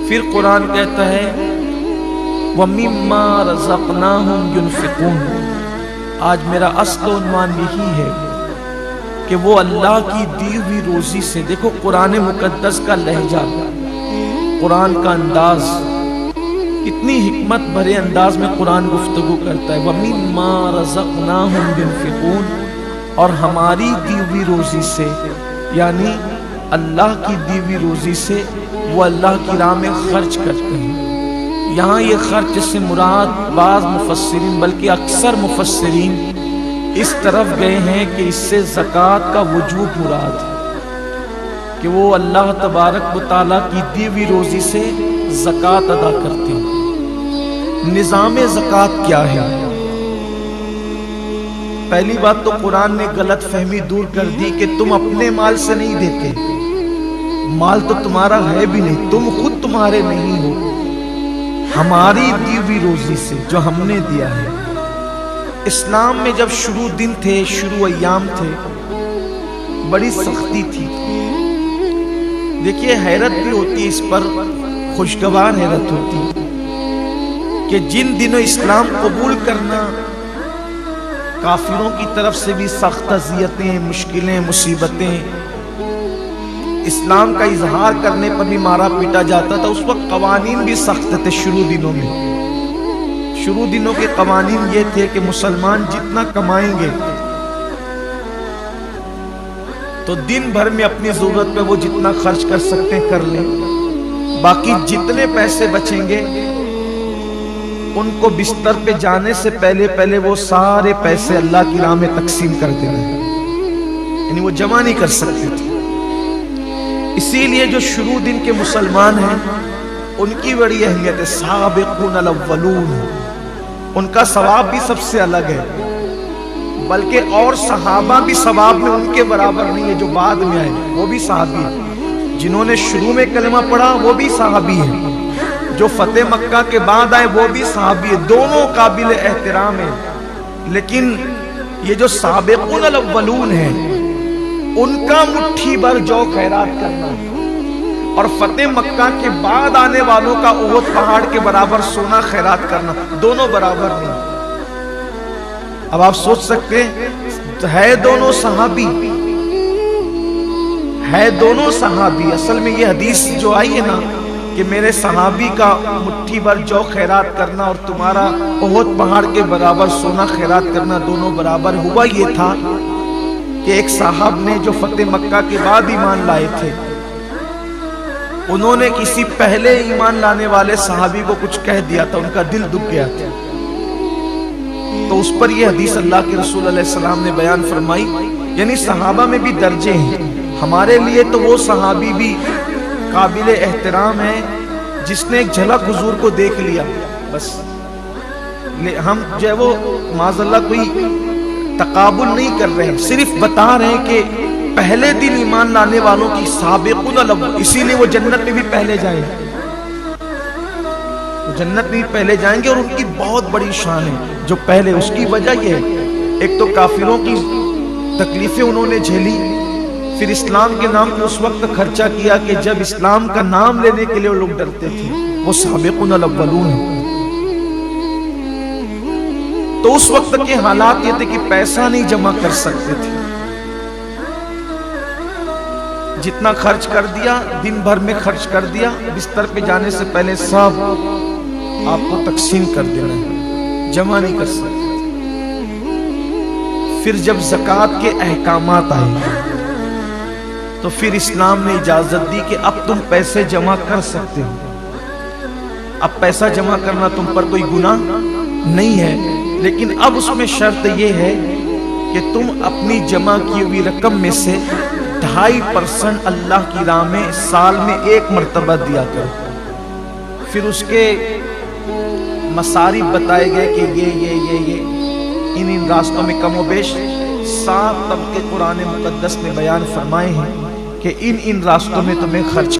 پھر قرآن کہتا ہے وَمِمَّا رَزَقْنَاهُمْ يُنْفِقُونَ۔ آج میرا اصل عنوان یہی ہے کہ وہ اللہ کی دی ہوئی روزی سے، دیکھو قرآن مقدس کا لہجہ، قرآن کا انداز، کتنی حکمت بھرے انداز میں قرآن گفتگو کرتا ہے۔ وَمِمَّا رَزَقْنَاهُمْ يُنْفِقُونَ، اور ہماری دی ہوئی روزی سے، یعنی اللہ کی دی ہوئی روزی سے وہ اللہ کی راہ میں خرچ کرتے ہیں۔ یہاں یہ خرچ سے مراد بعض مفسرین بلکہ اکثر مفسرین اس طرف گئے ہیں کہ اس سے زکوٰۃ کا وجوب مراد ہے، کہ وہ اللہ تبارک و تعالیٰ کی دی ہوئی روزی سے زکوٰۃ ادا کرتے ہیں۔ نظام زکوٰۃ کیا ہے؟ پہلی بات تو قرآن نے غلط فہمی دور کر دی کہ تم اپنے مال سے نہیں دیتے، مال تو تمہارا ہے بھی نہیں، تم خود تمہارے نہیں ہو، ہماری دی ہوئی روزی سے جو ہم نے دیا ہے۔ اسلام میں جب شروع دن تھے، شروع ایام تھے، بڑی سختی تھی۔ دیکھیے حیرت بھی ہوتی ہے اس پر، خوشگوار حیرت ہوتی ہے کہ جن دنوں اسلام قبول کرنا کافروں کی طرف سے بھی سخت اذیتیں، مشکلیں، مصیبتیں، اسلام کا اظہار کرنے پر بھی مارا پیٹا جاتا تھا، اس وقت قوانین بھی سخت تھے۔ شروع دنوں کے قوانین یہ تھے کہ مسلمان جتنا کمائیں گے تو دن بھر میں اپنی ضرورت پہ وہ جتنا خرچ کر سکتے ہیں کر لیں، باقی جتنے پیسے بچیں گے ان کو بستر پہ جانے سے پہلے وہ سارے پیسے اللہ کی راہ میں تقسیم کر دینا، یعنی وہ جمع نہیں کر سکتے تھے۔ اسی لیے جو شروع دن کے مسلمان ہیں ان کی بڑی اہمیت ہے، سابقون الاولون، ان کا ثواب بھی سب سے الگ ہے، بلکہ اور صحابہ بھی ثواب میں ان کے برابر نہیں ہے۔ جو بعد میں آئے وہ بھی صحابی ہیں، جنہوں نے شروع میں کلمہ پڑھا وہ بھی صحابی ہیں، جو فتح مکہ کے بعد آئے وہ بھی صحابی ہیں، دونوں قابل احترام ہیں۔ لیکن یہ جو سابقون الاولون ہیں ان کا مٹھی بھر جو خیرات کرنا اور فتح مکہ کے بعد آنے والوں کا احد پہاڑ کے برابر سونا خیرات کرنا، دونوں برابر نہیں۔ اب آپ سوچ سکتے ہیں، ہے دونوں صحابی، اصل میں یہ حدیث جو آئی ہے نا کہ میرے صحابی کا مٹھی بھر جو خیرات کرنا اور تمہارا احد پہاڑ کے برابر سونا خیرات کرنا دونوں برابر، ہوا یہ تھا کہ ایک صاحب نے جو فتح مکہ کے بعد ایمان لائے تھے، انہوں نے کسی پہلے ایمان لانے والے صحابی کو کچھ کہہ دیا تھا، ان کا دل دکھ گیا تھا، تو اس پر یہ حدیث اللہ کے رسول علیہ السلام نے بیان فرمائی، یعنی صحابہ میں بھی درجے ہیں۔ ہمارے لیے تو وہ صحابی بھی قابل احترام ہے جس نے ایک جھلک حضور کو دیکھ لیا، بس ہم جو ہے وہ معاذ اللہ کوئی تقابل نہیں کر رہے ہیں، صرف بتا رہے ہیں کہ پہلے دن ایمان لانے والوں کی سابقون الاول، اسی لیے وہ جنت میں بھی پہلے جائیں گے، جنت میں بھی پہلے جائیں گے، اور ان کی بہت بڑی شان ہے جو پہلے۔ اس کی وجہ یہ ہے، ایک تو کافروں کی تکلیفیں انہوں نے جھیلی، پھر اسلام کے نام پہ اس وقت خرچہ کیا کہ جب اسلام کا نام لینے کے لیے وہ لوگ ڈرتے تھے، وہ سابقون الاولون ہیں۔ تو اس وقت کے حالات یہ تھے کہ پیسہ نہیں جمع کر سکتے تھے، جتنا خرچ کر دیا دن بھر میں خرچ کر دیا، بستر پہ جانے سے پہلے سب آپ کو تقسیم کر دینا ہے، جمع نہیں کر سکتے۔ پھر جب زکوٰۃ کے احکامات آئے تو پھر اسلام نے اجازت دی کہ اب تم پیسے جمع کر سکتے ہو، اب پیسہ جمع کرنا تم پر کوئی گناہ نہیں ہے، لیکن اب اس میں شرط یہ ہے کہ تم اپنی جمع کی ہوئی رقم میں سے 2.5% اللہ کی راہ میں سال میں 1 مرتبہ دیا کرو۔ پھر اس کے مصارف بتائے گئے کہ یہ ان راستوں میں کم و بیش 7 طبقے قرآن مقدس نے بیان فرمائے ہیں کہ ان راستوں میں تمہیں خرچ